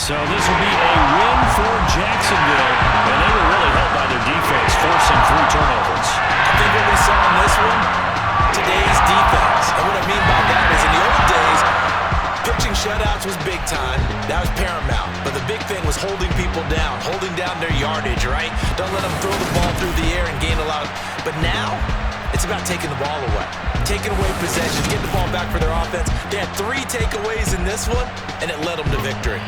So this will be a win for Jacksonville, and they were really helped by their defense, forcing 3 turnovers. I think what we saw in this one, today's defense. And what I mean by that is in the old days, pitching shutouts was big time. That was paramount. But the big thing was holding people down, holding down their yardage, right? Don't let them throw the ball through the air and gain a lot. But now, it's about taking the ball away. Taking away possession, getting the ball back for their offense. They had 3 takeaways in this one, and it led them to victory.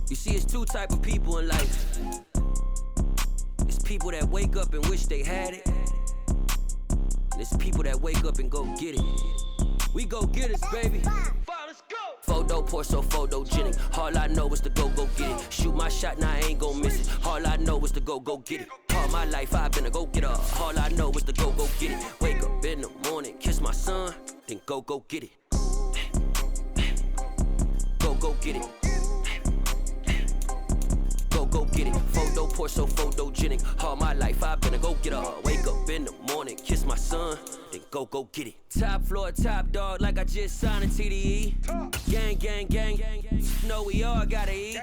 You see, it's 2 type of people in life. It's people that wake up and wish they had it. And it's people that wake up and go get it. We go get it, baby. Let's go. Photo Porso, photogenic. All I know is to go get it. Shoot my shot, now I ain't gon' miss it. All I know is to go get it. All my life I've been a go-getter. All I know is to go get it. Wake up in the morning, kiss my son, then go get it. Go get it. Go get it. Photo Porso, photogenic. All my life I've been a go-getter. Wake up in the morning, kiss my son, then go get it. Top floor, top dog, like I just signed a TDE. Gang. Know we all gotta eat.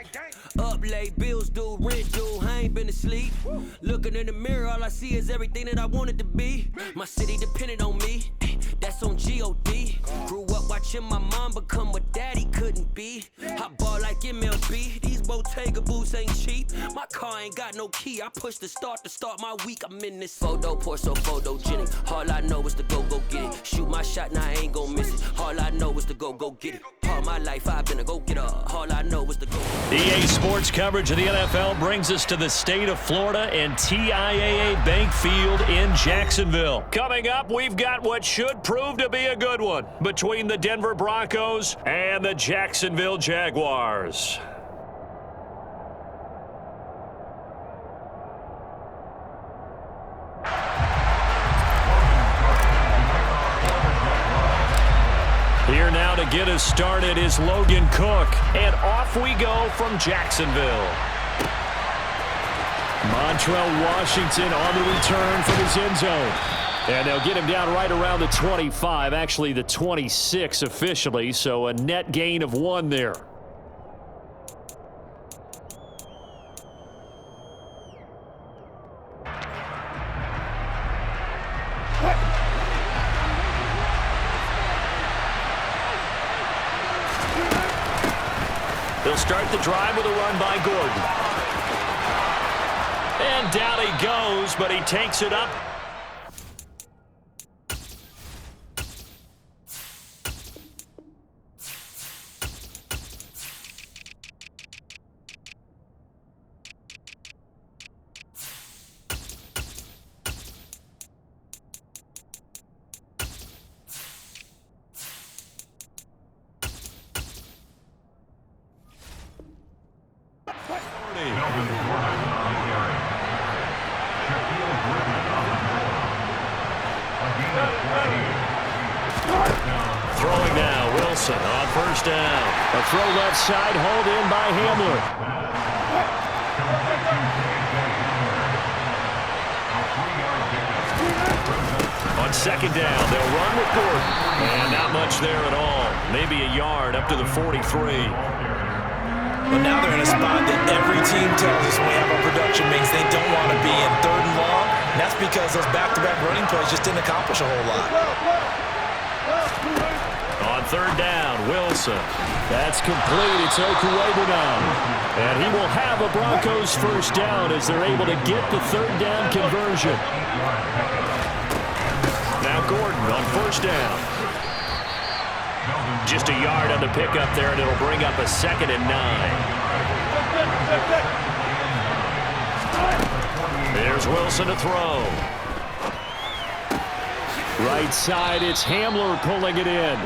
Up late, bills due, rent due, I ain't been asleep. Looking in the mirror, all I see is everything that I wanted to be. My city depended on me, that's on G.O.D. Grew up watching my mom become what daddy couldn't be. I ball like MLB, these Bottega boots ain't cheap. My car ain't got no key, I push the start to start my week. I'm in this Photo Porso, photogenic. All I know is to go get it. Shoot my shot, now I ain't gon' miss it. All I know is to go get it. All my life I've been a go-getter. All I know is to go. EA Sports coverage of the NFL brings us to the state of Florida and TIAA Bank Field in Jacksonville. Coming up, we've got what should prove to be a good one between the Denver Broncos and the Jacksonville Jaguars. Here now to get us started is Logan Cook, and off we go from Jacksonville. Montrell Washington on the return from his end zone. And they'll get him down right around the 25, actually the 26 officially, so a net gain of 1 there. They'll start the drive with a run by Gordon. And down he goes, but he takes it up. Throwing now, Wilson on first down. A throw left side, hauled in by Hamler. On second down, they'll run with Gordon. And not much there at all. Maybe a yard up to the 43. But now they're in a spot that every team tells us when we have our production meetings they don't want to be in, 3rd and long. And that's because those back-to-back running plays just didn't accomplish a whole lot. On 3rd down, Wilson. That's complete. It's Okuwebe now. And he will have a Broncos first down as they're able to get the 3rd down conversion. Now Gordon on first down. Just a yard on the pickup there, and it'll bring up a 2nd and 9. There's Wilson to throw. Right side, it's Hamler pulling it in.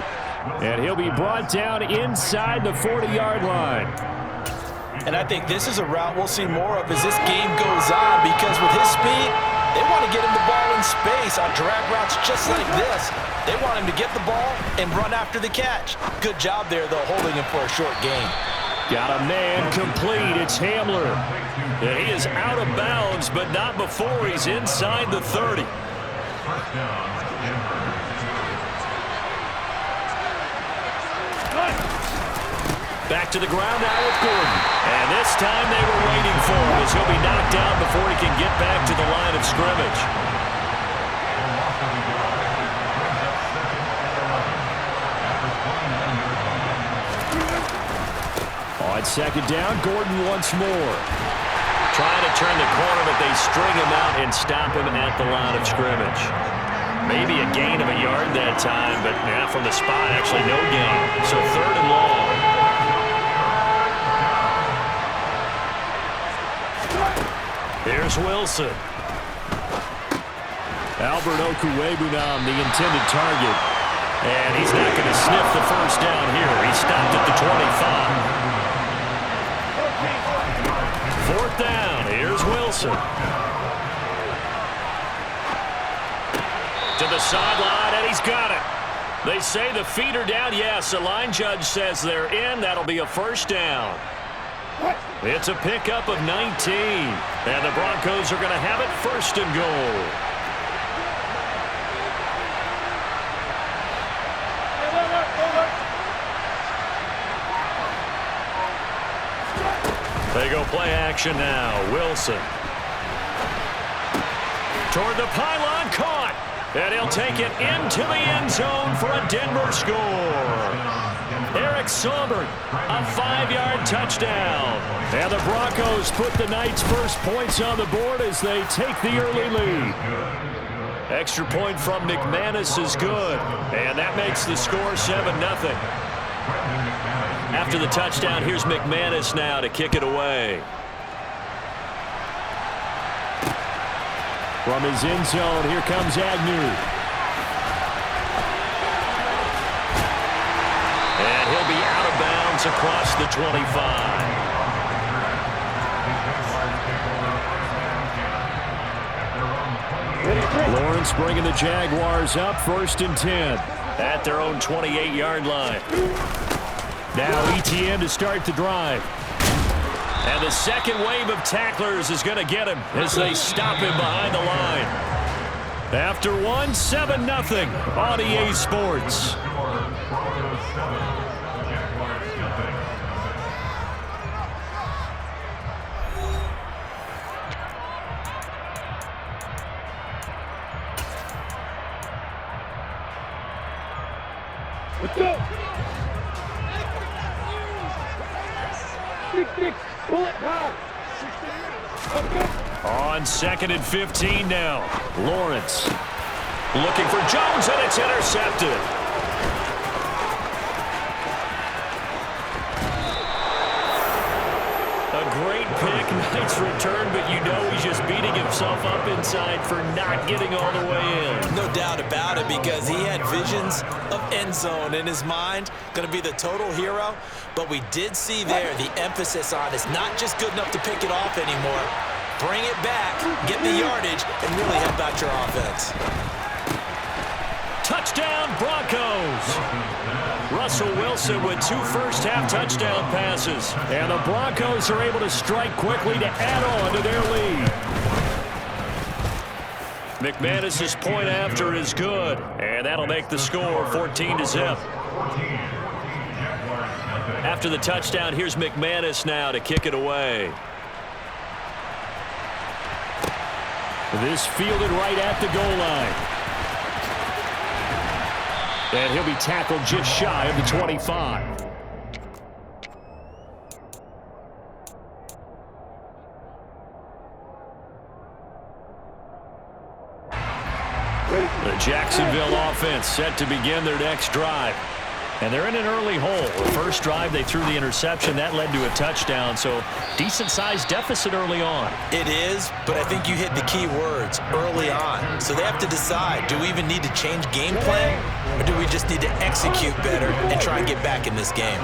And he'll be brought down inside the 40-yard line. And I think this is a route we'll see more of as this game goes on, because with his speed, They want to get him the ball in space on drag routes just like this. They want him to get the ball and run after the catch. Good job there, though, holding him for a short gain. Got a man complete. It's Hamler. And he is out of bounds, but not before he's inside the 30. Back to the ground now with Gordon. And this time they were waiting for him as he'll be knocked down before he can get back to the line of scrimmage. On second down, Gordon once more. Trying to turn the corner, but they string him out and stop him at the line of scrimmage. Maybe a gain of a yard that time, but now from the spot, actually no gain. So 3rd and long. Here's Wilson. Albert Okwuegbunam, the intended target. And he's not going to sniff the first down here. He stopped at the 25. 4th down. Here's Wilson. To the sideline, and he's got it. They say the feet are down. Yes, the line judge says they're in. That'll be a first down. It's a pickup of 19. And the Broncos are going to have it 1st and goal. They go play action now. Wilson. Toward the pylon, caught. And he'll take it into the end zone for a Denver score. Eric Saubert, a 5-yard touchdown. And the Broncos put the Knights' first points on the board as they take the early lead. Extra point from McManus is good. And that makes the score 7-0. After the touchdown, here's McManus now to kick it away. From his end zone, here comes Agnew. And he'll be out of bounds across the 25. Lawrence bringing the Jaguars up 1st and 10 at their own 28-yard line. Now Etienne to start the drive. And the second wave of tacklers is going to get him as they stop him behind the line. After one, 7-0 on EA Sports. Let's go. Pull it hard. On 2nd and 15 now. Lawrence looking for Jones, and it's intercepted. A great pick. Nice return, but you know he's just beating himself up inside for not getting all the way in. No doubt about it, because he had visions of end zone in his mind. Going to be the total hero. But we did see there the emphasis on it's not just good enough to pick it off anymore. Bring it back, get the yardage, and really help out your offense. Touchdown, Broncos. Russell Wilson with 2 first-half touchdown passes. And the Broncos are able to strike quickly to add on to their lead. McManus's point after is good. And that'll make the score 14-0. After the touchdown, here's McManus now to kick it away. This fielded right at the goal line. And he'll be tackled just shy of the 25. The Jacksonville offense set to begin their next drive. And they're in an early hole. The first drive, they threw the interception. That led to a touchdown, so decent-sized deficit early on. It is, but I think you hit the key words, early on. So they have to decide, do we even need to change game plan, or do we just need to execute better and try and get back in this game?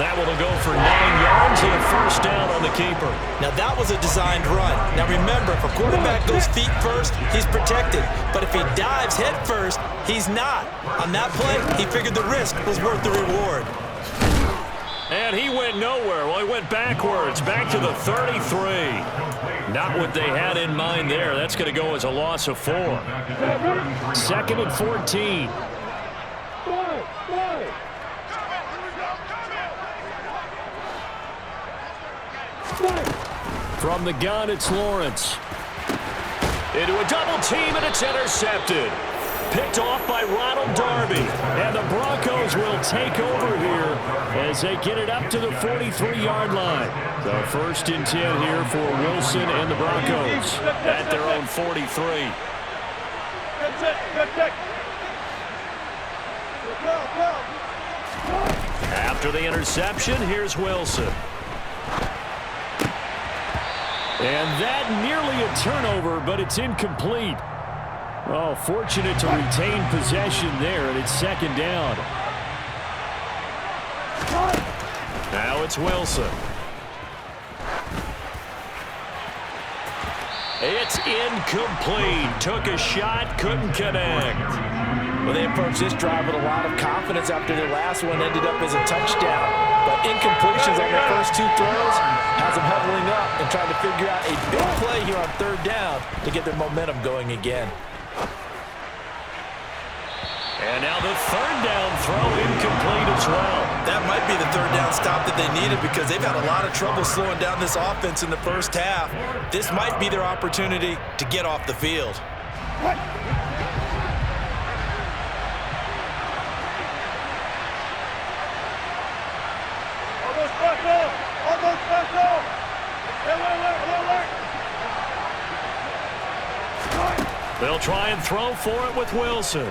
That will go for 9 yards and a first down on the keeper. Now, that was a designed run. Now, remember, if a quarterback goes feet first, he's protected. But if he dives head first, he's not. On that play, he figured the risk was worth the reward. And he went nowhere. Well, he went backwards, back to the 33. Not what they had in mind there. That's going to go as a loss of 4. 2nd and 14. From the gun, it's Lawrence. Into a double team, and it's intercepted. Picked off by Ronald Darby. And the Broncos will take over here as they get it up to the 43-yard line. So 1st and 10 here for Wilson and the Broncos at their own 43. After the interception, here's Wilson. And that nearly a turnover, but it's incomplete. Oh, fortunate to retain possession there, and it's 2nd down. Now it's Wilson. It's incomplete. Took a shot, couldn't connect. Well, they approached this drive with a lot of confidence after their last one ended up as a touchdown. But incompletions on their first 2 throws has them huddling up and trying to figure out a big play here on 3rd down to get their momentum going again. And now the 3rd down throw incomplete as well. That might be the 3rd down stop that they needed because they've had a lot of trouble slowing down this offense in the first half. This might be their opportunity to get off the field. They'll try and throw for it with Wilson.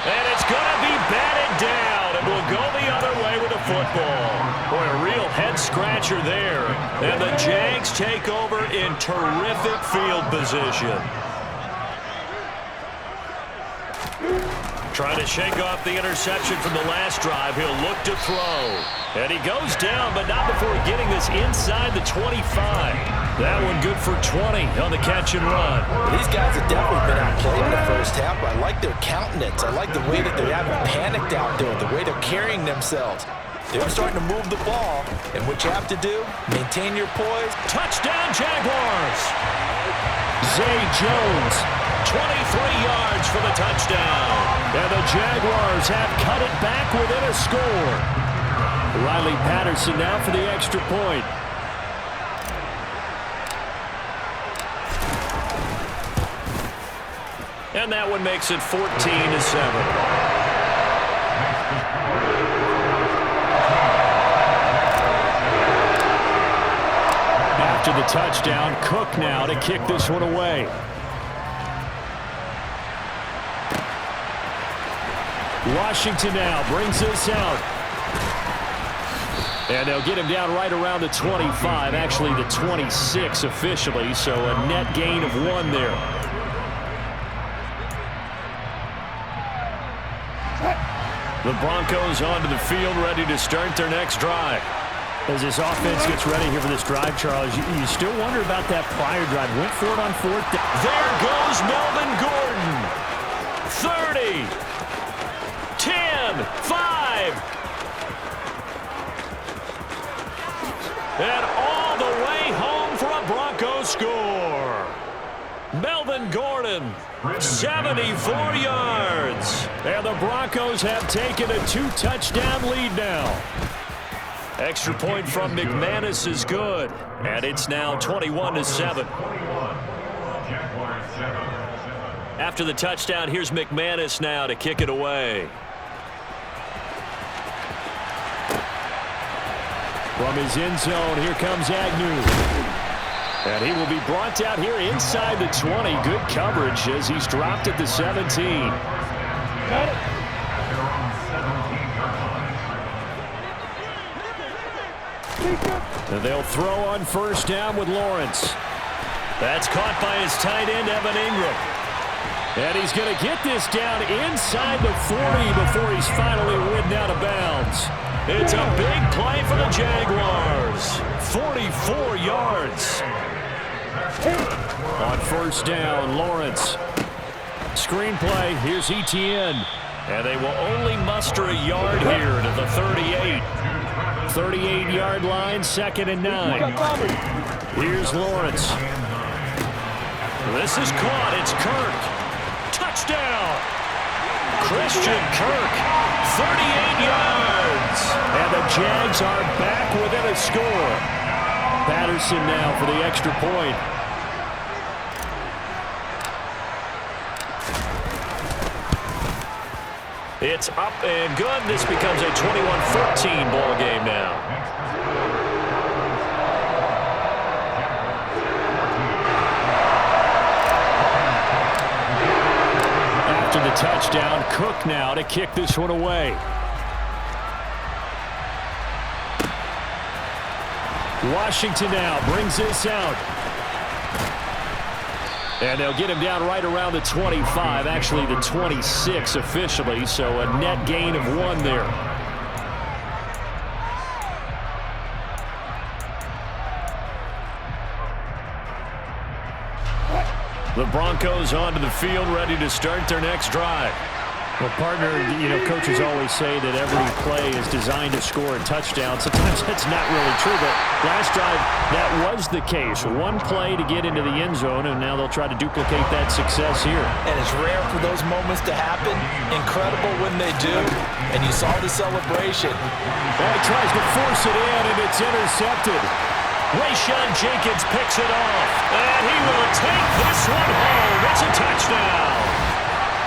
And it's going to be batted down. It will go the other way with the football. Boy, a real head-scratcher there. And the Jags take over in terrific field position. Trying to shake off the interception from the last drive. He'll look to throw. And he goes down, but not before getting this inside the 25. That one good for 20 on the catch and run. These guys have definitely been outplayed in the first half, but I like their countenance. I like the way that they haven't panicked out there, the way they're carrying themselves. They're starting to move the ball, and what you have to do, maintain your poise. Touchdown, Jaguars! Zay Jones, 23 yards for the touchdown. And the Jaguars have cut it back within a score. Riley Patterson now for the extra point. And that one makes it 14-7. After the touchdown, Cook now to kick this one away. Washington now brings this out. And they'll get him down right around the 25, actually the 26 officially, so a net gain of 1 there. The Broncos onto the field, ready to start their next drive. As this offense gets ready here for this drive, Charles, you still wonder about that prior drive. Went for it on 4th down. There goes Melvin Gordon. 30, 10, 5. And all the way home for a Broncos score. Melvin Gordon, 74 yards. And the Broncos have taken a 2-touchdown lead now. Extra point from McManus is good. And it's now 21-7. After the touchdown, here's McManus now to kick it away. From his end zone, here comes Agnew. And he will be brought down here inside the 20. Good coverage as he's dropped at the 17. And they'll throw on 1st down with Lawrence. That's caught by his tight end, Evan Ingram. And he's going to get this down inside the 40 before he's finally ridden out of bounds. It's a big play for the Jaguars. 44 yards. On first down, Lawrence. Screenplay, here's Etienne. And they will only muster a yard here to the 38. 38-yard line, 2nd and 9. Here's Lawrence. This is caught. It's Kirk. Touchdown. Christian Kirk, 38 yards. And the Jags are back within a score. Patterson now for the extra point. It's up and good. This becomes a 21-14 ball game now. After the touchdown, Cook now to kick this one away. Washington now brings this out. And they'll get him down right around the 25, actually the 26 officially, so a net gain of 1 there. The Broncos onto the field, ready to start their next drive. Well, partner, coaches always say that every play is designed to score a touchdown. Sometimes that's not really true, but last drive, that was the case. One play to get into the end zone, and now they'll try to duplicate that success here. And it's rare for those moments to happen. Incredible when they do, and you saw the celebration. Well, he tries to force it in, and it's intercepted. Rayshawn Jenkins picks it off, and he will take this one home. It's a touchdown.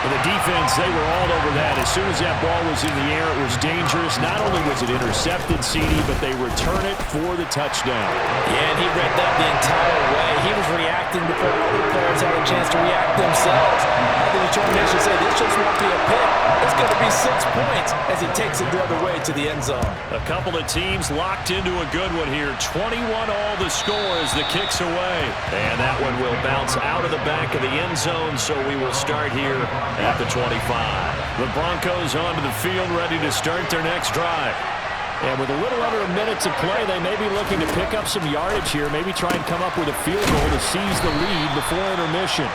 For the defense, they were all over that. As soon as that ball was in the air, it was dangerous. Not only was it intercepted, CD, but they return it for the touchdown. Yeah, and he read that the entire way. He was reacting before other players had a chance to react themselves. Had the determination to say, this just won't be a pick. It's going to be 6 points as he takes it the other way to the end zone. A couple of teams locked into a good one here. 21 all the score as the kick's away. And that one will bounce out of the back of the end zone, so we will start here at the 25. The Broncos onto the field, ready to start their next drive. And with a little under a minute to play, they may be looking to pick up some yardage here, maybe try and come up with a field goal to seize the lead before intermission.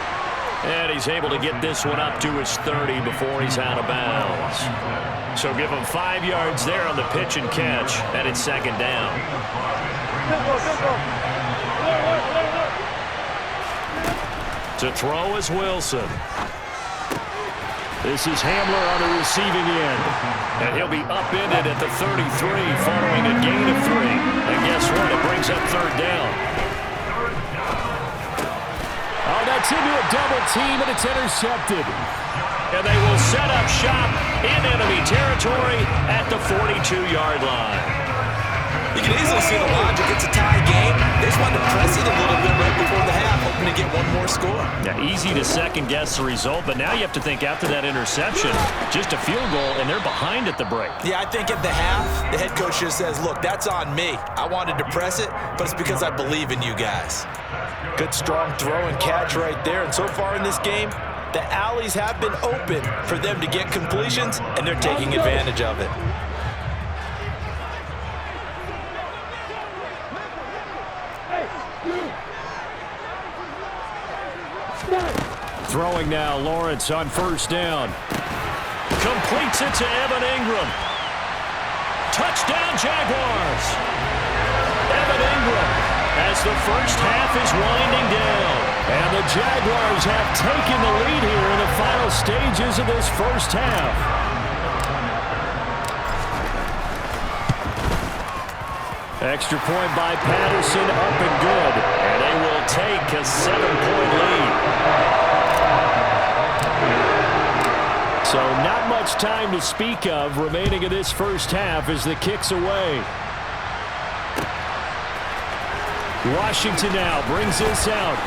And he's able to get this one up to his 30 before he's out of bounds. So give him 5 yards there on the pitch and catch, and it's 2nd down. To throw is Wilson. This is Hamler on the receiving end. And he'll be upended at the 33 following a gain of 3. And guess what? It brings up 3rd down. Oh, that's into a double team, and it's intercepted. And they will set up shop in enemy territory at the 42-yard line. You can easily see the logic. It's a tie game. They just wanted to press it a little bit right before the half, hoping to get one more score. Yeah, easy to second-guess the result, but now you have to think after that interception, just a field goal, and they're behind at the break. Yeah, I think at the half, the head coach just says, look, that's on me. I wanted to press it, but it's because I believe in you guys. Good, strong throw and catch right there. And so far in this game, the alleys have been open for them to get completions, and they're taking advantage of it. Throwing now, Lawrence on first down. Completes it to Evan Ingram. Touchdown, Jaguars. Evan Ingram as the first half is winding down. And the Jaguars have taken the lead here in the final stages of this first half. Extra point by Patterson, up and good. And they will take a 7-point lead. So not much time to speak of remaining in this first half as the kick's away. Washington now brings this out.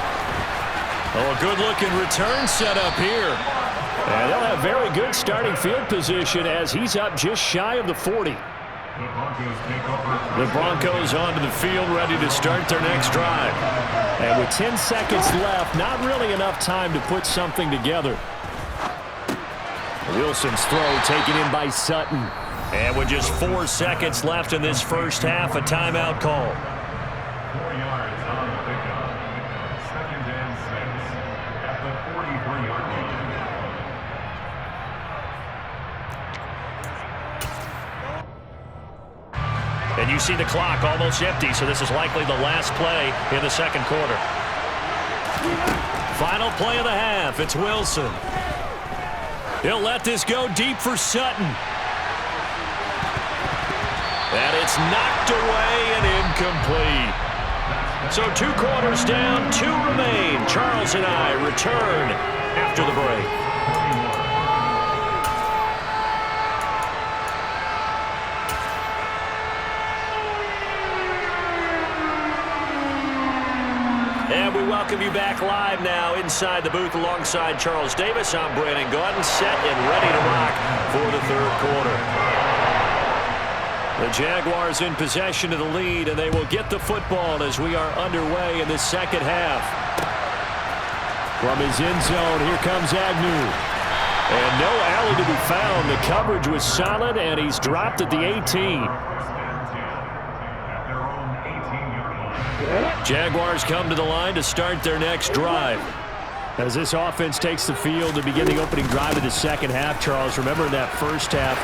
Oh, a good-looking return set up here. And they'll have very good starting field position as he's up just shy of the 40. The Broncos onto the field, ready to start their next drive. And with 10 seconds left, not really enough time to put something together. Wilson's throw taken in by Sutton. And with just 4 seconds left in this first half, a timeout call. 4 yards on the pickup. 2nd and 6 at the 43-yard line. And you see the clock almost empty, so this is likely the last play in the second quarter. Final play of the half. It's Wilson. He'll let this go deep for Sutton. And it's knocked away and incomplete. So 2 quarters down, 2 remain. Charles and I return after the break. And we welcome you back live now inside the booth alongside Charles Davis. I'm Brandon Gaudin, set and ready to rock for the third quarter. The Jaguars in possession of the lead, and they will get the football as we are underway in the second half. From his end zone, here comes Agnew. And no alley to be found. The coverage was solid, and he's dropped at the 18. Jaguars come to the line to start their next drive. As this offense takes the field to begin the opening drive of the second half, Charles, remember in that first half,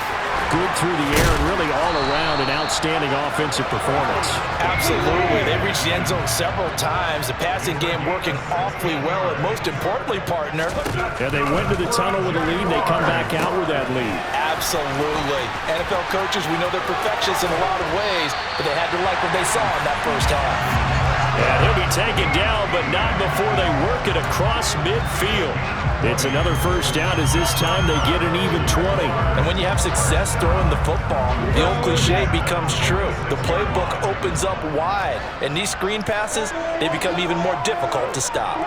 good through the air and really all around an outstanding offensive performance. Absolutely. They reached the end zone several times. The passing game working awfully well, and most importantly, partner. Yeah, they went to the tunnel with a lead. They come back out with that lead. Absolutely. NFL coaches, we know they're perfectionists in a lot of ways, but they had to like what they saw in that first half. Yeah, he'll be taken down, but not before they work it across midfield. It's another first down as this time they get an even 20. And when you have success throwing the football, the old cliche becomes true. The playbook opens up wide, and these screen passes, they become even more difficult to stop.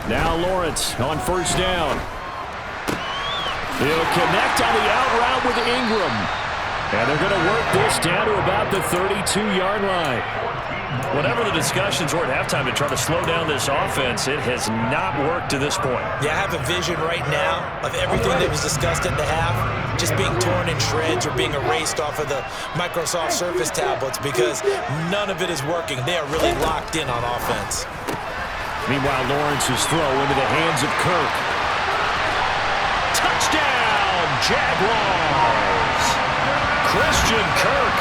Now Lawrence on first down. He'll connect on the out route with Ingram. And they're going to work this down to about the 32-yard line. Whatever the discussions were at halftime to try to slow down this offense, it has not worked to this point. Yeah, I have a vision right now of everything that was discussed at the half just being torn in shreds or being erased off of the Microsoft Surface tablets because none of it is working. They are really locked in on offense. Meanwhile, Lawrence's throw into the hands of Kirk. Touchdown, Jaguars! Christian Kirk,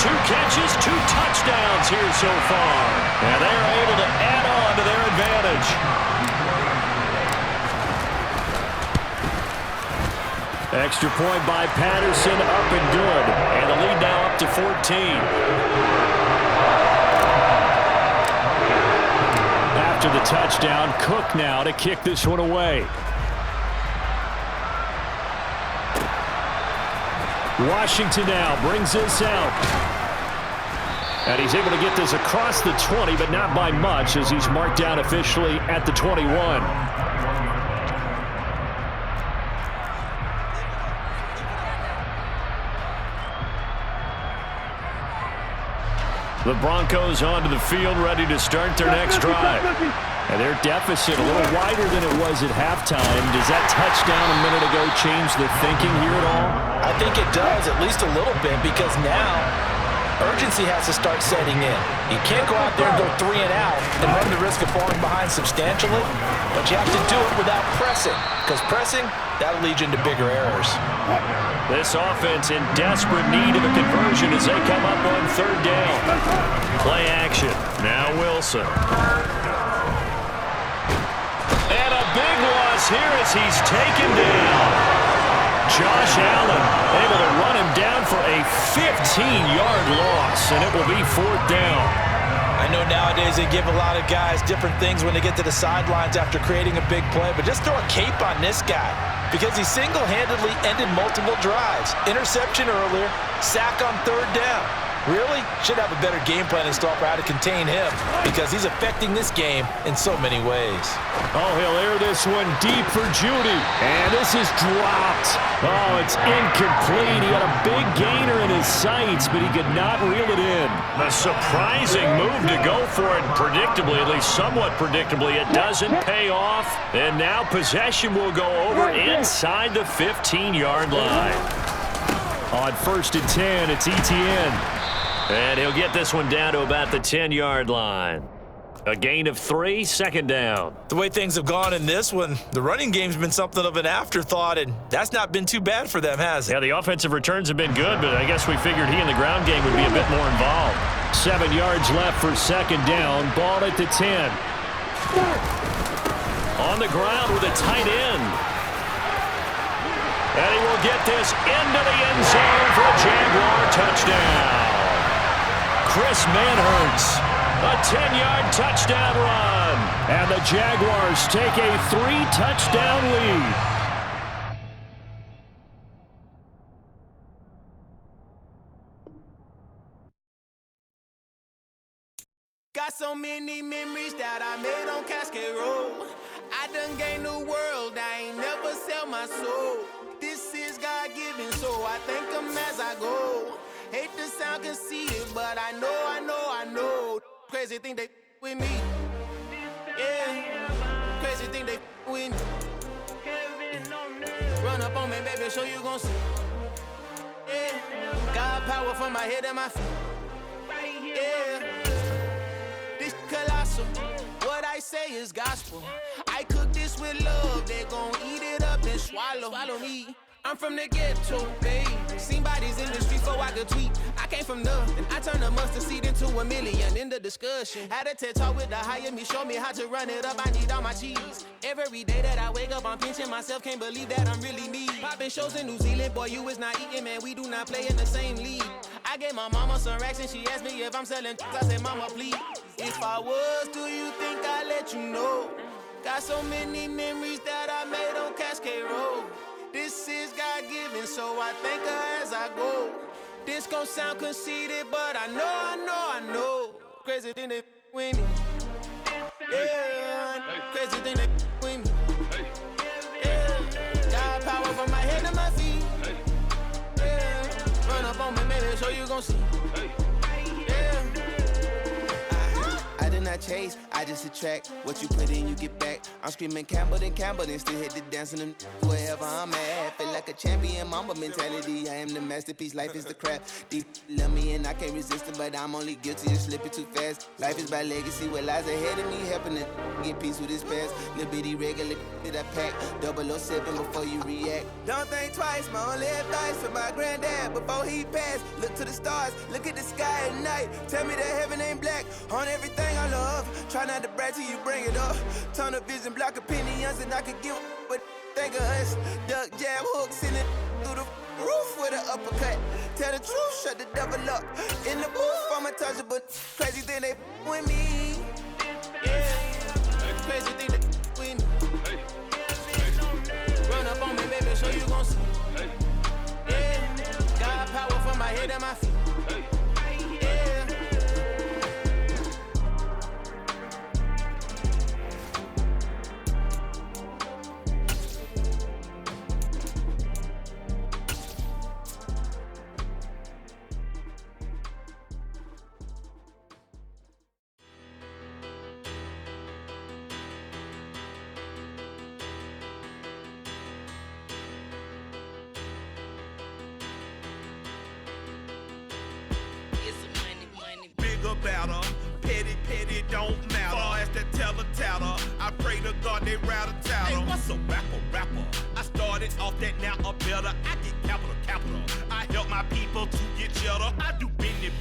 2 catches, 2 touchdowns here so far. And they're able to add on to their advantage. Extra point by Patterson, up and good. And the lead now up to 14. After the touchdown, Cook now to kick this one away. Washington now brings this out. And he's able to get this across the 20, but not by much as he's marked down officially at the 21. The Broncos onto the field, ready to start their next drive. And their deficit a little wider than it was at halftime. Does that touchdown a minute ago change the thinking here at all? I think it does, at least a little bit, because now urgency has to start setting in. You can't go out there and go 3 and out and run the risk of falling behind substantially, but you have to do it without pressing, because pressing, that'll lead you into bigger errors. This offense in desperate need of a conversion as they come up on third down. Play action. Now Wilson. And a big loss here as he's taken down. Josh Allen able to run him down for a 15-yard loss, and it will be 4th down. I know nowadays they give a lot of guys different things when they get to the sidelines after creating a big play, but just throw a cape on this guy because he single-handedly ended multiple drives. Interception earlier, sack on third down. Really? Should have a better game plan installed for how to contain him because he's affecting this game in so many ways. Oh, he'll air this one deep for Judy. And this is dropped. Oh, it's incomplete. He had a big gainer in his sights, but he could not reel it in. A surprising move to go for it. Predictably, at least somewhat predictably, it doesn't pay off. And now possession will go over inside the 15-yard line. On 1st and 10, it's ETN. And he'll get this one down to about the 10-yard line. A gain of 3, 2nd down. The way things have gone in this one, the running game's been something of an afterthought, and that's not been too bad for them, has it? Yeah, the offensive returns have been good, but I guess we figured he in the ground game would be a bit more involved. 7 yards left for 2nd down. Ball at the 10. On the ground with a tight end. And he will get this into the end zone for a Jaguar touchdown. Chris Manhertz, a 10-yard touchdown run. And the Jaguars take a 3-touchdown lead. Got so many memories that I made on Cascade Road. I done gained the world, I ain't never sell my soul. This is God-given, so I thank him as I go. Hate to sound conceited, but I know. Crazy thing they with me. Yeah, crazy thing they with me. Run up on me, baby, show you gon' see. Yeah, God power from my head and my feet. Yeah, this colossal. What I say is gospel. I cook this with love, they gon' eat it up and swallow me. I'm from the ghetto, babe. Seen bodies in the street so I could tweet. I came from nothing. I turned a mustard seed into $1 million in the discussion. Had a TED talk with the higher me, show me how to run it up. I need all my cheese. Every day that I wake up, I'm pinching myself. Can't believe that I'm really me. Popping shows in New Zealand, boy, you is not eating, man. We do not play in the same league. I gave my mama some racks and she asked me if I'm selling. I said, mama, please. If I was, do you think I'd let you know? Got so many memories that I made on Cascade Road. This is God-given, so I thank her as I go. This gon' sound conceited, but I know. Crazy thing they with me. Yeah, crazy thing they with me. Yeah, God power from my head to my feet. Yeah, run up on me, maybe show you gon' see. Yeah, I did not chase, I just attract. What you put in, you get back. I'm screaming Campbell, then still hit the dancing and wherever I'm at. Feel like a champion, mamba mentality. I am the masterpiece, life is the crap. Deep love me and I can't resist it, but I'm only guilty of slipping too fast. Life is by legacy, what lies ahead of me, helping to get peace with this past. Little bitty regular that I pack, 007 before you react. Don't think twice, my only advice for my granddad before he passed. Look to the stars, look at the sky at night. Tell me that heaven ain't black on everything I love. Try not to brag till you bring it up. Tunnel vision, block opinions, and I could give but think of us. Duck, jab, hook, send it through the roof with an uppercut. Tell the truth, shut the devil up. In the booth, I'm untouchable. Crazy thing they with me. Yeah, crazy thing they with me. Run up on me, baby, show you gon' see. Yeah, God power from my head and my feet. About her. Petty don't matter. Far as the teller, I pray to God they rattle tattle. Hey, what's a rapper? I started off that, now a better. I get capital. I help my people to get cheddar. I do business.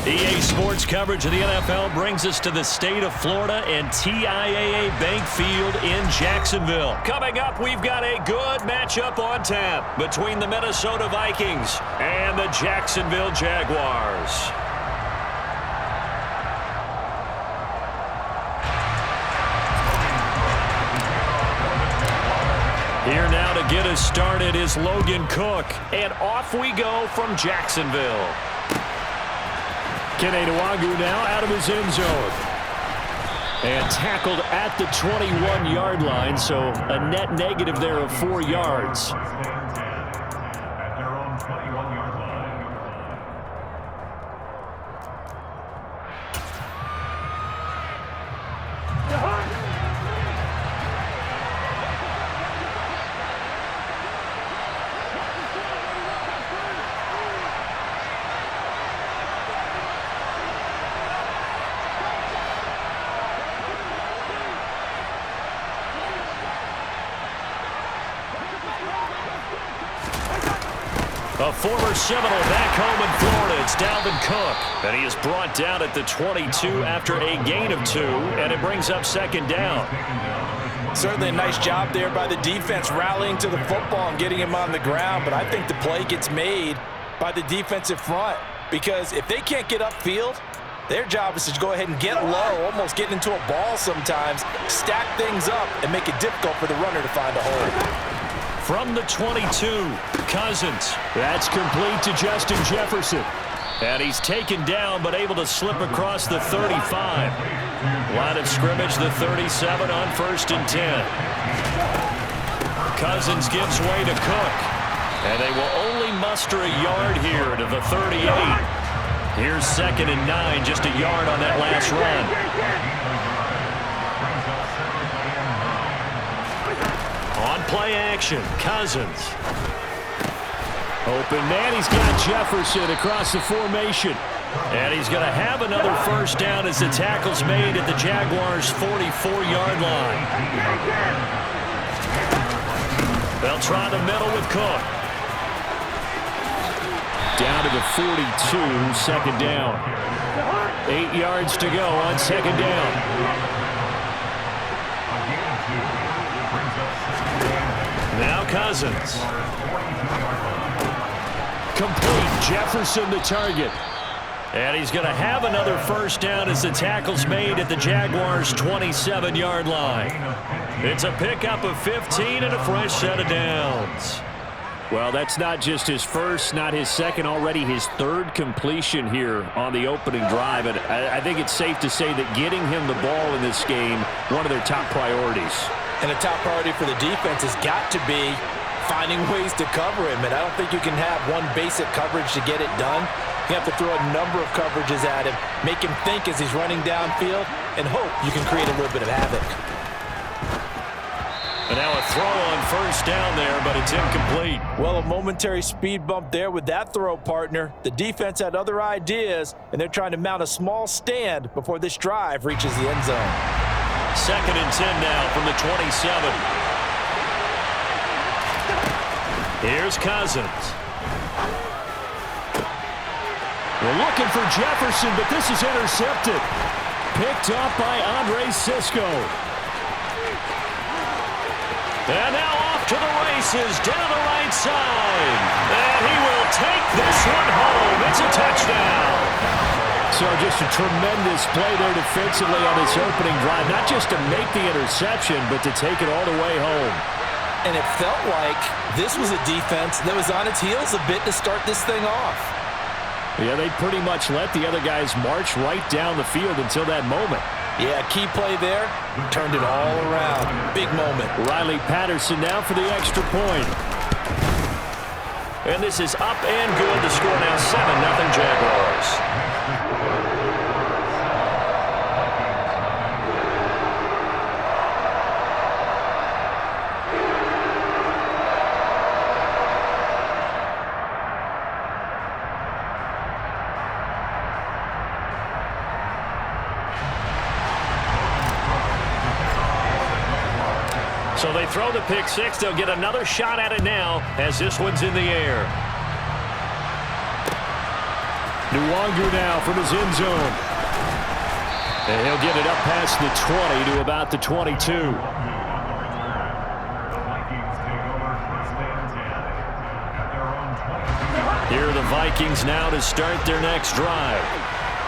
EA Sports coverage of the NFL brings us to the state of Florida and TIAA Bank Field in Jacksonville. Coming up, we've got a good matchup on tap between the Minnesota Vikings and the Jacksonville Jaguars. Here now to get us started is Logan Cook, and off we go from Jacksonville. Kenny Nwangu now out of his end zone. And tackled at the 21-yard line, so a net negative there of 4 yards. At their own 21-yard line. A former Seminole back home in Florida. It's Dalvin Cook. And he is brought down at the 22 after a gain of 2. And it brings up second down. Certainly a nice job there by the defense rallying to the football and getting him on the ground. But I think the play gets made by the defensive front. Because if they can't get upfield, their job is to go ahead and get low, almost get into a ball sometimes, stack things up, and make it difficult for the runner to find a hole. From the 22, Cousins. That's complete to Justin Jefferson. And he's taken down, but able to slip across the 35. Line of scrimmage, the 37 on 1st and 10. Cousins gives way to Cook. And they will only muster a yard here to the 38. Here's 2nd and 9, just a yard on that last run. On play action, Cousins. Open man, he's got Jefferson across the formation. And he's going to have another first down as the tackle's made at the Jaguars' 44-yard line. They'll try the middle with Cook. Down to the 42, second down. 8 yards to go on second down. Now Cousins. Complete. Jefferson the target. And he's going to have another first down as the tackle's made at the Jaguars' 27-yard line. It's a pickup of 15 and a fresh set of downs. Well, that's not just his first, not his second, already his 3rd completion here on the opening drive. And I think it's safe to say that getting him the ball in this game, one of their top priorities. And a top priority for the defense has got to be finding ways to cover him. And I don't think you can have one basic coverage to get it done. You have to throw a number of coverages at him, make him think as he's running downfield, and hope you can create a little bit of havoc. And now a throw on first down there, but it's incomplete. Well, a momentary speed bump there with that throw, partner. The defense had other ideas, and they're trying to mount a small stand before this drive reaches the end zone. 2nd and 10 now from the 27. Here's Cousins. We're looking for Jefferson, but this is intercepted. Picked up by Andre Sisco. And now off to the races, down the right side. And he will take this one home. It's a touchdown. So just a tremendous play there defensively on this opening drive. Not just to make the interception, but to take it all the way home. And it felt like this was a defense that was on its heels a bit to start this thing off. Yeah, they pretty much let the other guys march right down the field until that moment. Yeah, key play there, turned it all around. Big moment. Riley Patterson now for the extra point. And this is up and good. The score now 7-0 Jaguars. So they throw the pick six. They'll get another shot at it now as this one's in the air. Nwangu now from his end zone. And he'll get it up past the 20 to about the 22. Here are the Vikings now to start their next drive.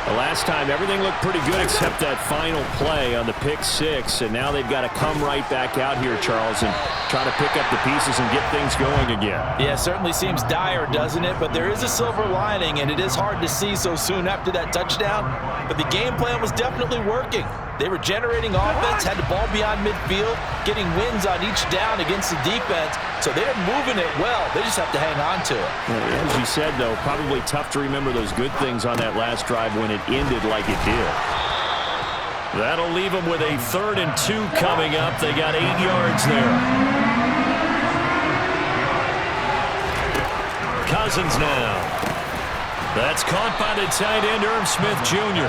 The last time, everything looked pretty good except that final play on the pick six, and now they've got to come right back out here, Charles, and try to pick up the pieces and get things going again. Yeah, it certainly seems dire, doesn't it? But there is a silver lining, and it is hard to see so soon after that touchdown. But the game plan was definitely working. They were generating offense, had the ball beyond midfield, getting wins on each down against the defense. So they're moving it well. They just have to hang on to it. As you said, though, probably tough to remember those good things on that last drive when it ended like it did. That'll leave them with a 3rd and 2 coming up. They got 8 yards there. Cousins now. That's caught by the tight end, Irv Smith Jr.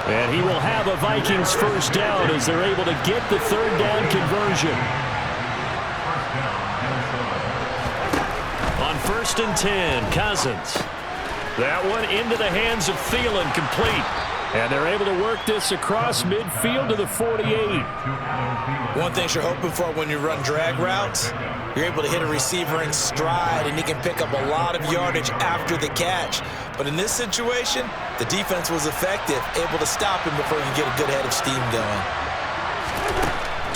And he will have a Vikings first down as they're able to get the 3rd down conversion. On 1st and 10, Cousins. That one into the hands of Thielen, complete. And they're able to work this across midfield to the 48. One thing you're hoping for when you run drag routes, you're able to hit a receiver in stride, and he can pick up a lot of yardage after the catch. But in this situation, the defense was effective, able to stop him before he could get a good head of steam going.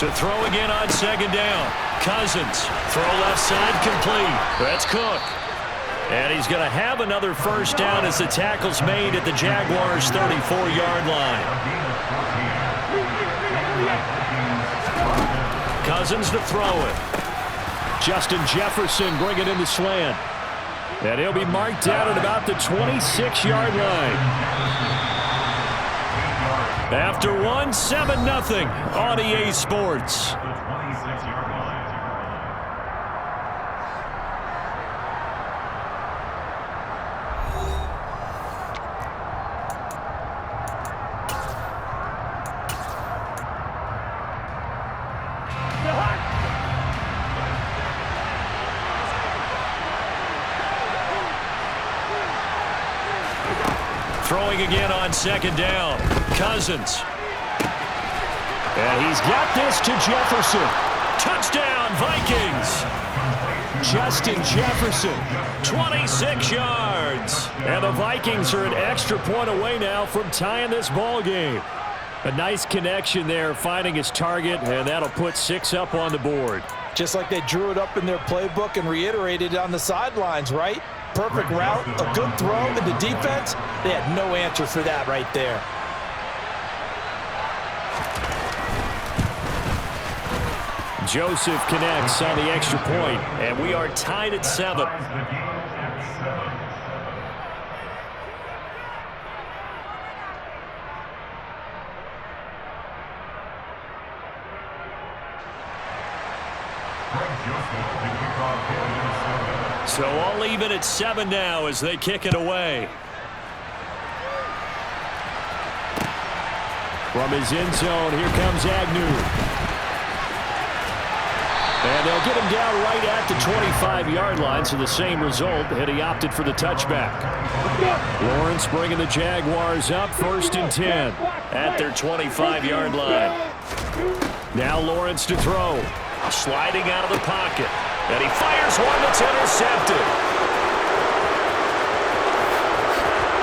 To throw again on 2nd down. Cousins, throw left side, complete. That's Cook. And he's going to have another first down as the tackle's made at the Jaguars' 34-yard line. Cousins to throw it. Justin Jefferson bring it in the slant. And he'll be marked down at about the 26-yard line. After 1, 7-0 on EA Sports. Throwing again on 2nd down. Cousins. And he's got this to Jefferson. Touchdown, Vikings. Justin Jefferson, 26 yards. And the Vikings are an extra point away now from tying this ball game. A nice connection there, finding his target, and that'll put 6 up on the board. Just like they drew it up in their playbook and reiterated it on the sidelines, right? Perfect route, a good throw, and the defense, they had no answer for that right there. Joseph connects on the extra point, and we are tied at 7. So all even at 7 now as they kick it away. From his end zone, here comes Agnew. And they'll get him down right at the 25-yard line, so the same result, and he opted for the touchback. Lawrence bringing the Jaguars up, 1st and 10 at their 25-yard line. Now Lawrence to throw. Sliding out of the pocket. And he fires one that's intercepted.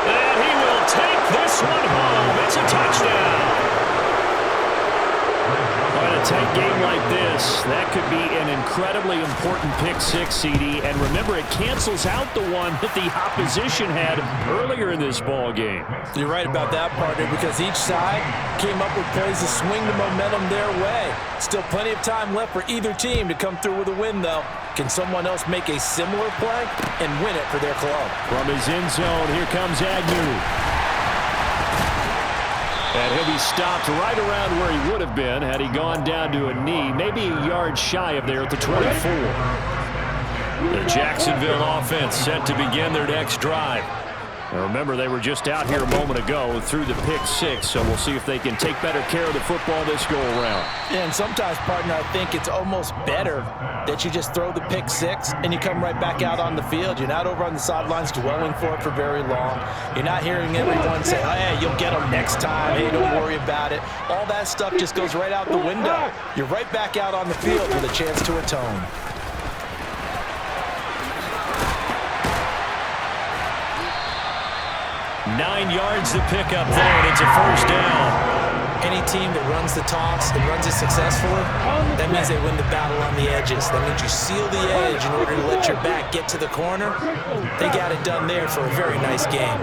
And he will take this one home. It's a touchdown. In a tight game like this, that could be an incredibly important pick six, CD. And remember, it cancels out the one that the opposition had earlier in this ball game. You're right about that, partner, because each side came up with plays to swing the momentum their way. Still plenty of time left for either team to come through with a win, though. Can someone else make a similar play and win it for their club? From his end zone, here comes Agnew. And he'll be stopped right around where he would have been had he gone down to a knee, maybe a yard shy of there at the 24. The Jacksonville offense set to begin their next drive. Now remember, they were just out here a moment ago through the pick six, so we'll see if they can take better care of the football this go-around. And sometimes, partner, I think it's almost better that you just throw the pick six and you come right back out on the field. You're not over on the sidelines dwelling for it for very long. You're not hearing everyone say, hey, you'll get them next time. Hey, don't worry about it. All that stuff just goes right out the window. You're right back out on the field with a chance to atone. 9 yards to pick up there, and it's a first down. Any team that runs the toss and runs it successfully, that means they win the battle on the edges. That means you seal the edge in order to let your back get to the corner. They got it done there for a very nice game.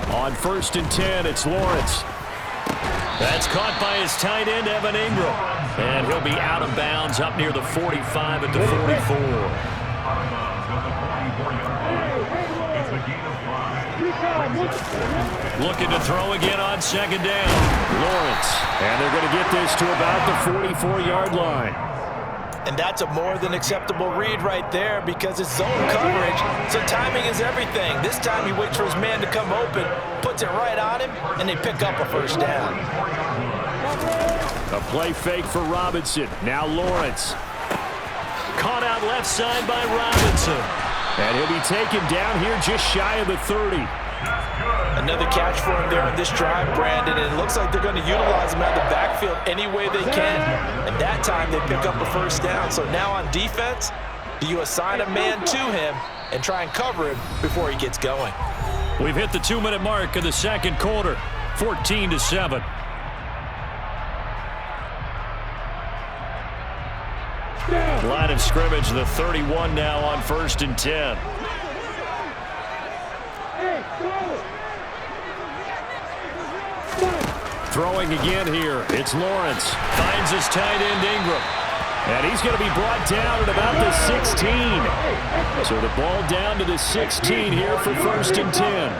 On 1st and 10, it's Lawrence. That's caught by his tight end, Evan Ingram. And he'll be out of bounds up near the 45 at the 44. Looking to throw again on 2nd down. Lawrence. And they're going to get this to about the 44-yard line. And that's a more than acceptable read right there because it's zone coverage, so timing is everything. This time he waits for his man to come open, puts it right on him, and they pick up a first down. A play fake for Robinson. Now Lawrence. Caught out left side by Robinson. And he'll be taken down here just shy of the 30. Another catch for him there on this drive, Brandon, and it looks like they're going to utilize him out of the backfield any way they can. And that time they pick up a first down. So now on defense, do you assign a man to him and try and cover him before he gets going? We've hit the 2-minute mark of the second quarter, 14-7. Line of scrimmage, the 31 now on 1st and 10. Throwing again here. It's Lawrence. Finds his tight end, Ingram. And he's going to be brought down at about the 16. So the ball down to the 16 here for 1st and 10.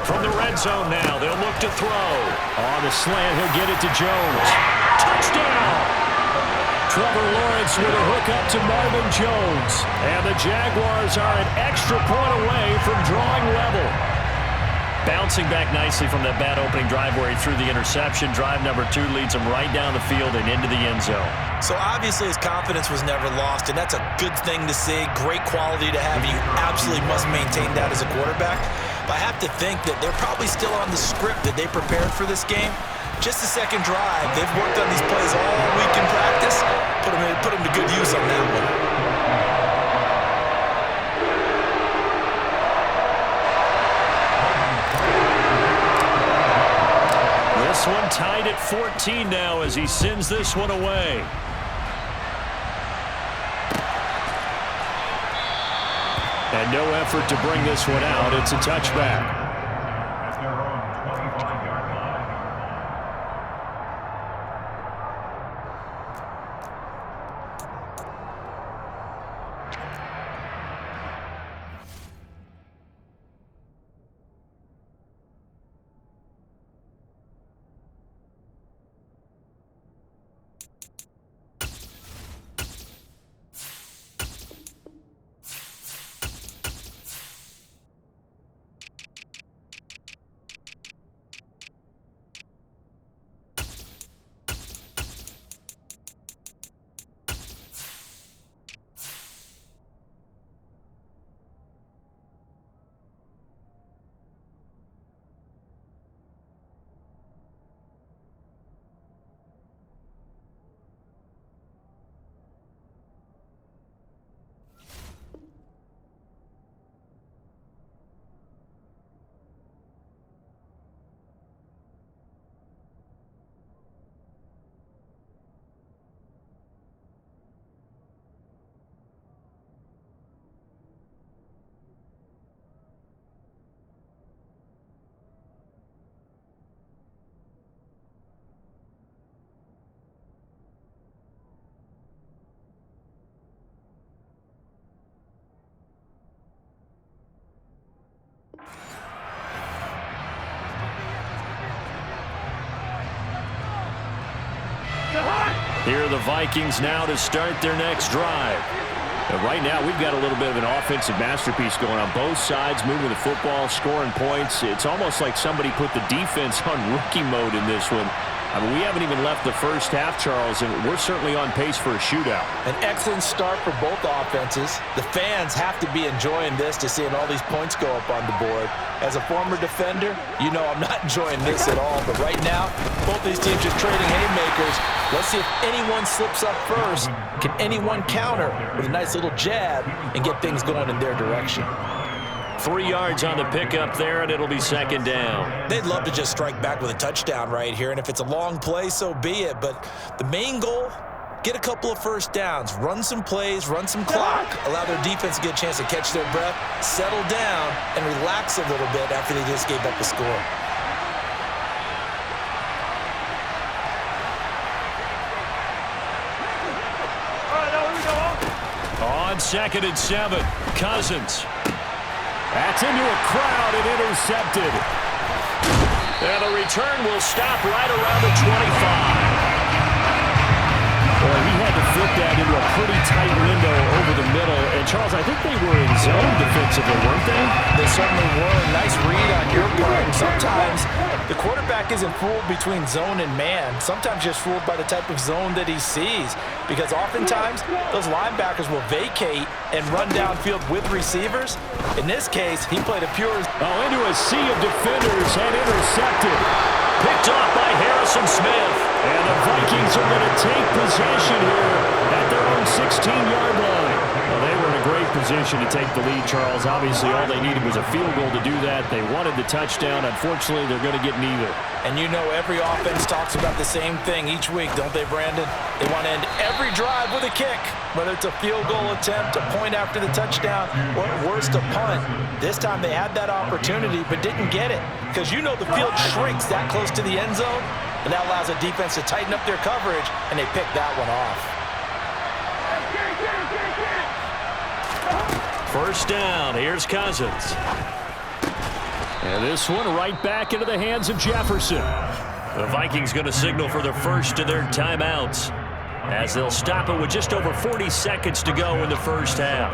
From the red zone now, they'll look to throw. On the slant, he'll get it to Jones. Touchdown! Trevor Lawrence with a hook up to Marvin Jones. And the Jaguars are an extra point away from drawing level. Bouncing back nicely from that bad opening drive where he threw the interception. Drive number 2 leads him right down the field and into the end zone. So obviously his confidence was never lost, and that's a good thing to see. Great quality to have. You absolutely must maintain that as a quarterback. But I have to think that they're probably still on the script that they prepared for this game. Just the second drive. They've worked on these plays all week in practice. Put them to good use on that one. This one tied at 14 now as he sends this one away. And no effort to bring this one out. It's a touchback. Here are the Vikings now to start their next drive. And right now, we've got a little bit of an offensive masterpiece going on both sides, moving the football, scoring points. It's almost like somebody put the defense on rookie mode in this one. I mean, we haven't even left the first half, Charles, and we're certainly on pace for a shootout. An excellent start for both offenses. The fans have to be enjoying this to seeing all these points go up on the board. As a former defender, you know I'm not enjoying this at all. But right now, both these teams are trading haymakers. Let's see if anyone slips up first. Can anyone counter with a nice little jab and get things going in their direction? 3 yards on the pickup there, and it'll be second down. They'd love to just strike back with a touchdown right here, and if it's a long play, so be it. But the main goal, get a couple of first downs, run some plays, run some clock, allow their defense to get a chance to catch their breath, settle down, and relax a little bit after they just gave up a score. On 2nd and 7, Cousins. That's into a crowd and intercepted. And the return will stop right around the 25. Well, he had to fit that into a pretty tight window over the middle. And, Charles, I think they were in zone defensively, weren't they? They certainly were. Nice read on your part. And sometimes the quarterback isn't fooled between zone and man. Sometimes just fooled by the type of zone that he sees. Because oftentimes, those linebackers will vacate and run downfield with receivers. In this case, he played a pure... into a sea of defenders and intercepted. Picked off by Harrison Smith. And the Vikings are going to take possession here at their own 16-yard line. Well, they were in a great position to take the lead, Charles. Obviously, all they needed was a field goal to do that. They wanted the touchdown. Unfortunately, they're going to get neither. And you know every offense talks about the same thing each week, don't they, Brandon? They want to end every drive with a kick, whether it's a field goal attempt, a point after the touchdown, or at worst, a punt. This time they had that opportunity but didn't get it because you know the field shrinks that close to the end zone, and that allows the defense to tighten up their coverage, and they picked that one off. First down, here's Cousins. And this one right back into the hands of Jefferson. The Vikings going to signal for the first of their timeouts as they'll stop it with just over 40 seconds to go in the first half.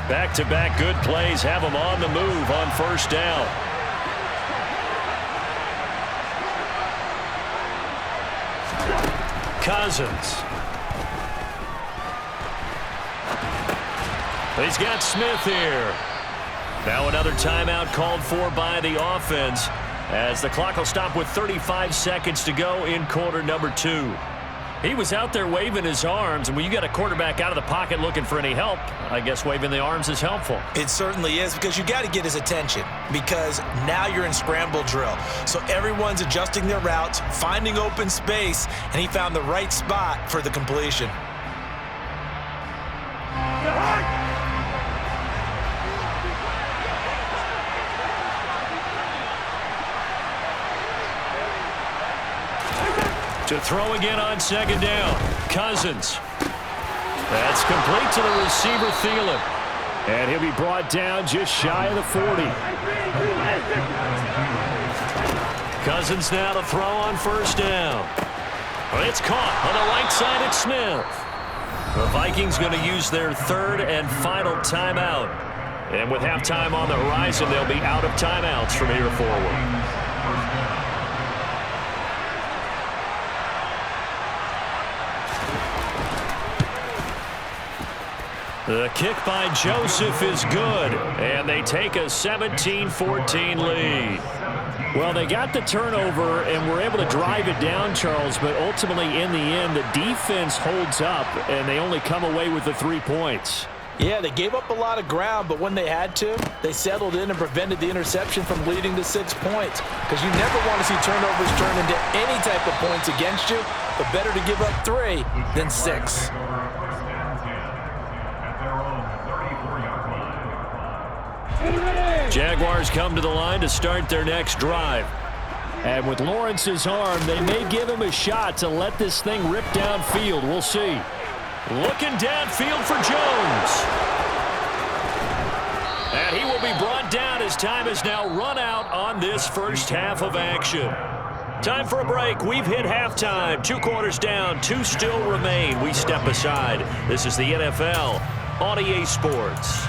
Back-to-back good plays have them on the move on first down. Cousins. He's got Smith here. Now another timeout called for by the offense as the clock will stop with 35 seconds to go in quarter number 2. He was out there waving his arms, and when you got a quarterback out of the pocket looking for any help, I guess waving the arms is helpful. It certainly is, because you got to get his attention, because now you're in scramble drill. So everyone's adjusting their routes, finding open space, and he found the right spot for the completion. To throw again on second down. Cousins. That's complete to the receiver, Thielen. And he'll be brought down just shy of the 40. Cousins now to throw on first down. It's caught on the right side at Smith. The Vikings going to use their third and final timeout. And with halftime on the horizon, they'll be out of timeouts from here forward. The kick by Joseph is good, and they take a 17-14 lead. Well, they got the turnover and were able to drive it down, Charles, but ultimately in the end, the defense holds up, and they only come away with the 3 points. Yeah, they gave up a lot of ground, but when they had to, they settled in and prevented the interception from leading to 6 points. Because you never want to see turnovers turn into any type of points against you, but better to give up 3 than 6. Jaguars come to the line to start their next drive. And with Lawrence's arm, they may give him a shot to let this thing rip downfield. We'll see. Looking downfield for Jones. And he will be brought down as time has now run out on this first half of action. Time for a break. We've hit halftime. 2 quarters down, 2 still remain. We step aside. This is the NFL on EA Sports.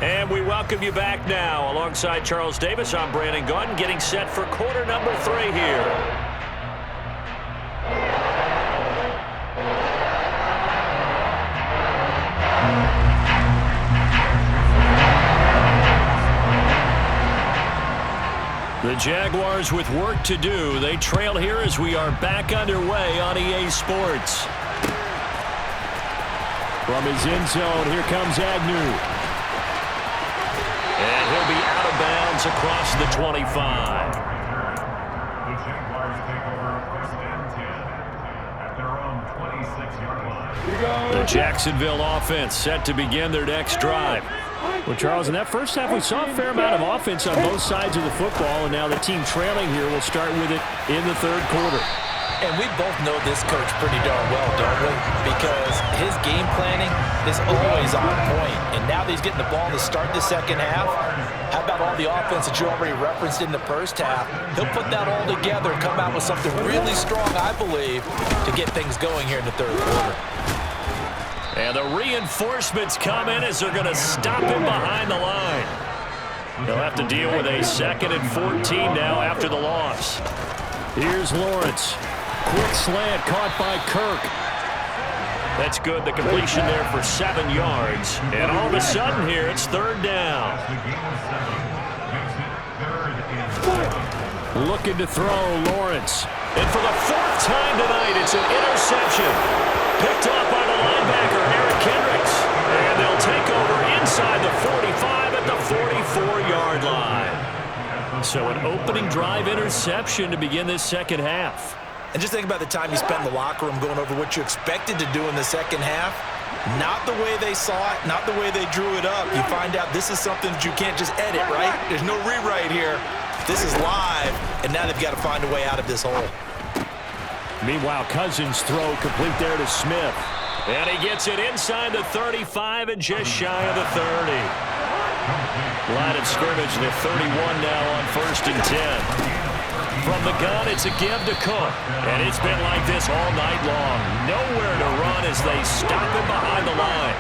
And we welcome you back now. Alongside Charles Davis, I'm Brandon Gunn, getting set for quarter number 3 here. The Jaguars with work to do. They trail here as we are back underway on EA Sports. From his end zone, here comes Agnew. And he'll be out of bounds across the 25. The Jaguars take over 1st and 10 at their own 26-yard line. The Jacksonville offense set to begin their next drive. Well, Charles, in that first half, we saw a fair amount of offense on both sides of the football, and now the team trailing here will start with it in the third quarter. And we both know this coach pretty darn well, don't we? Because his game planning is always on point. And now that he's getting the ball to start the second half, how about all the offense that you already referenced in the first half? He'll put that all together and come out with something really strong, I believe, to get things going here in the third quarter. And the reinforcements come in as they're going to stop him behind the line. They'll have to deal with a 2nd and 14 now after the loss. Here's Lawrence. Quick slant caught by Kirk. That's good. The completion there for 7 yards. And all of a sudden here, it's 3rd down. Looking to throw, Lawrence. And for the 4th time tonight, it's an interception. Picked off by the linebacker, Eric Kendricks. And they'll take over inside the 45 at the 44-yard line. So an opening drive interception to begin this second half. And just think about the time you spent in the locker room going over what you expected to do in the second half. Not the way they saw it, not the way they drew it up. You find out this is something that you can't just edit, right? There's no rewrite here. This is live, and now they've got to find a way out of this hole. Meanwhile, Cousins' throw complete there to Smith. And he gets it inside the 35 and just shy of the 30. Line of scrimmage, the 31 now on 1st and 10. From the gun, it's a give to Cook. And it's been like this all night long. Nowhere to run as they stop him behind the line.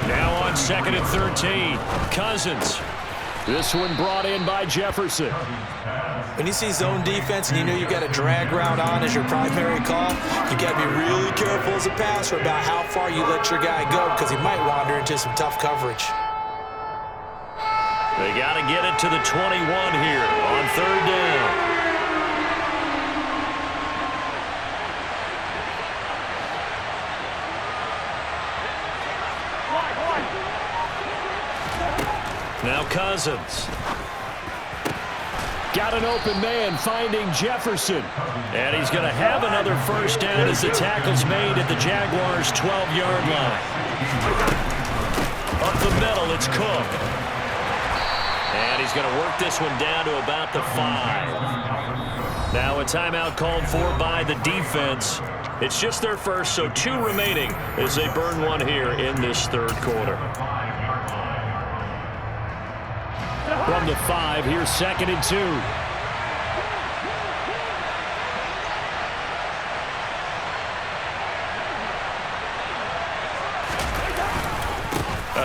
Now on 2nd and 13. Cousins. This one brought in by Jefferson. When you see zone defense and you know you've got a drag route on as your primary call, you got to be really careful as a passer about how far you let your guy go because he might wander into some tough coverage. They got to get it to the 21 here on 3rd down. Now Cousins. Got an open man finding Jefferson. And he's going to have another 1st down as the tackle's made at the Jaguars' 12-yard line. Up the middle, it's Cook. And he's going to work this one down to about the 5. Now a timeout called for by the defense. It's just their first, so 2 remaining as they burn one here in this 3rd quarter. From the 5, here's 2nd and 2.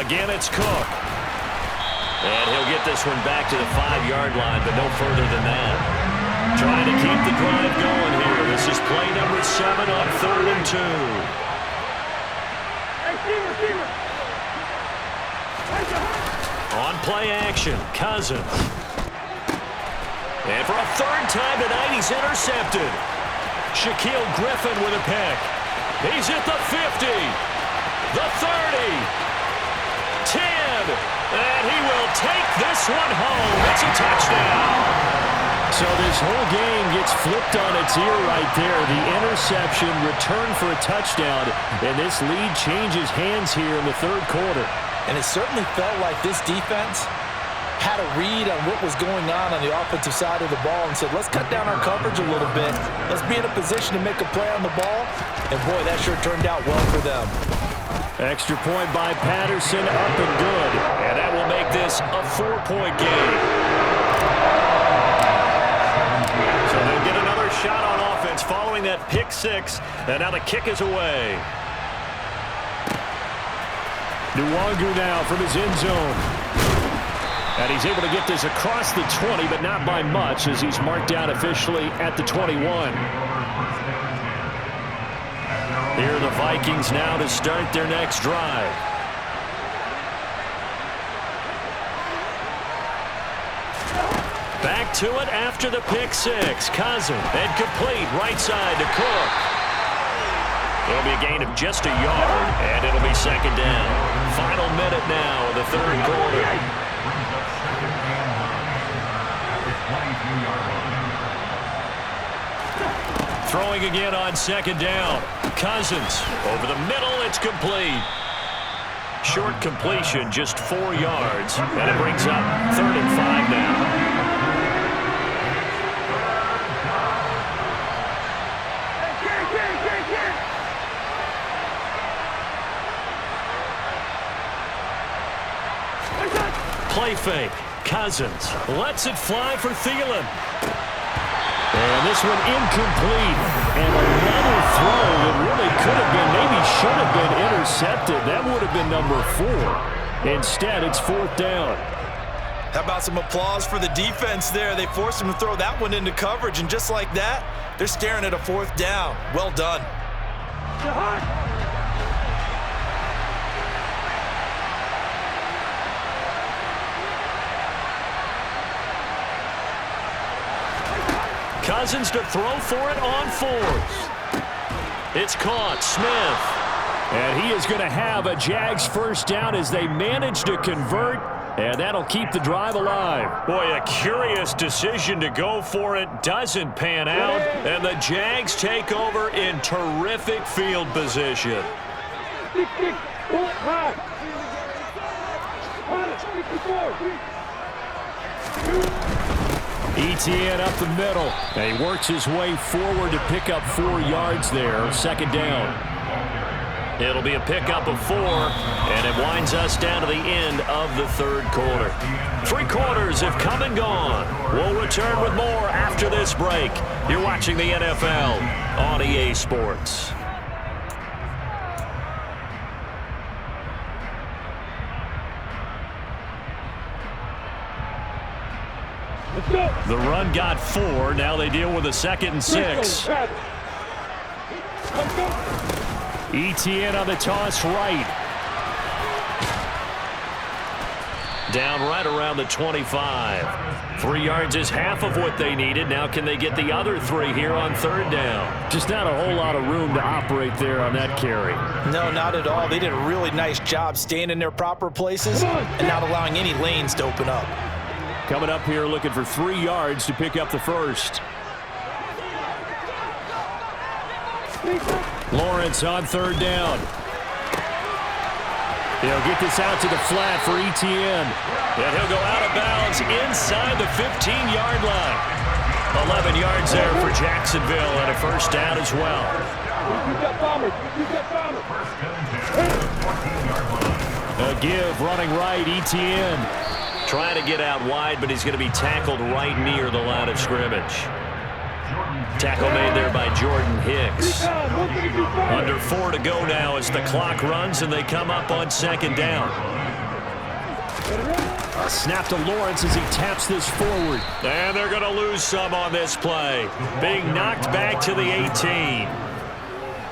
Again, it's Cook. And he'll get this one back to the 5-yard line, but no further than that. Trying to keep the drive going here. This is play number 7 on 3rd and 2. On play action, Cousins. And for a 3rd time tonight, he's intercepted. Shaquille Griffin with a pick. He's at the 50, the 30, 10, and he will take this one home. It's a touchdown. So this whole game gets flipped on its ear right there. The interception, return for a touchdown, and this lead changes hands here in the 3rd quarter. And it certainly felt like this defense had a read on what was going on the offensive side of the ball and said, let's cut down our coverage a little bit. Let's be in a position to make a play on the ball. And, boy, that sure turned out well for them. Extra point by Patterson, up and good. And that will make this a 4-point game. So they'll get another shot on offense following that pick 6. And now the kick is away. Nwangu now from his end zone. And he's able to get this across the 20, but not by much as he's marked down officially at the 21. Here are the Vikings now to start their next drive. Back to it after the pick six. Cousins and complete right side to Cook. It'll be a gain of just a yard, and it'll be second down. Final minute now of the third quarter. Throwing again on second down. Cousins over the middle. It's complete. Short completion, just 4 yards, and it brings up 3rd and 5 now. Play fake. Cousins lets it fly for Thielen. And this one incomplete. And another throw that really could have been, maybe should have been intercepted. That would have been number 4. Instead, it's 4th down. How about some applause for the defense there? They forced him to throw that one into coverage, and just like that, they're staring at a 4th down. Well done. Cousins to throw for it on 4th. It's caught. Smith. And he is going to have a Jags first down as they manage to convert, and that'll keep the drive alive. Boy, a curious decision to go for it. Doesn't pan out, and the Jags take over in terrific field position. Etienne up the middle. And he works his way forward to pick up 4 yards there. Second down. It'll be a pickup of 4, and it winds us down to the end of the third quarter. 3 quarters have come and gone. We'll return with more after this break. You're watching the NFL on EA Sports. The run got 4. Now they deal with a 2nd and 6. Etienne on the toss right. Down right around the 25. 3 yards is half of what they needed. Now can they get the other 3 here on 3rd down? Just not a whole lot of room to operate there on that carry. No, not at all. They did a really nice job staying in their proper places and not allowing any lanes to open up. Coming up here looking for 3 yards to pick up the first. Lawrence on 3rd down. He'll get this out to the flat for Etienne. And he'll go out of bounds inside the 15-yard line. 11 yards there for Jacksonville and a first down as well. A give running right, Etienne. Trying to get out wide, but he's going to be tackled right near the line of scrimmage. Tackle made there by Jordan Hicks. Under 4 to go now as the clock runs and they come up on 2nd down. A snap to Lawrence as he taps this forward. And they're going to lose some on this play. Being knocked back to the 18.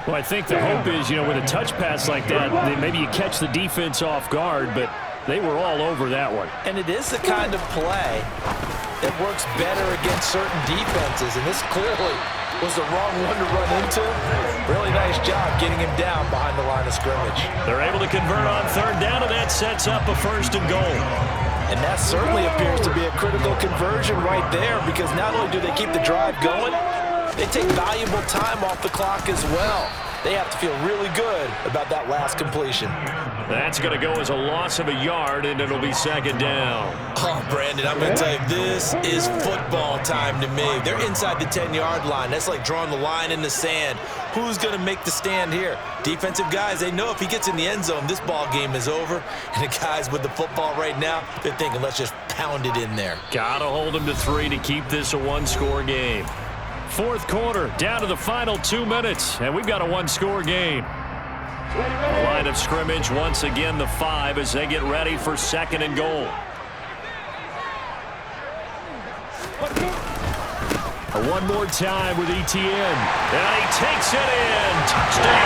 Well, I think the hope is, with a touch pass like that, maybe you catch the defense off guard, but they were all over that one. And it is the kind of play that works better against certain defenses, and this clearly was the wrong one to run into. Really nice job getting him down behind the line of scrimmage. They're able to convert on 3rd down, and that sets up a 1st and goal. And that certainly appears to be a critical conversion right there, because not only do they keep the drive going, they take valuable time off the clock as well. They have to feel really good about that last completion. That's going to go as a loss of a yard, and it'll be 2nd down. Oh, Brandon, I'm going to tell you, this is football time to me. They're inside the 10-yard line. That's like drawing the line in the sand. Who's going to make the stand here? Defensive guys, they know if he gets in the end zone, this ball game is over. And the guys with the football right now, they're thinking, let's just pound it in there. Got to hold them to 3 to keep this a 1-score game. 4th quarter, down to the final 2 minutes, and we've got a 1-score game. The line of scrimmage once again the 5 as they get ready for 2nd and goal. One more time with ETN. And he takes it in. Touchdown.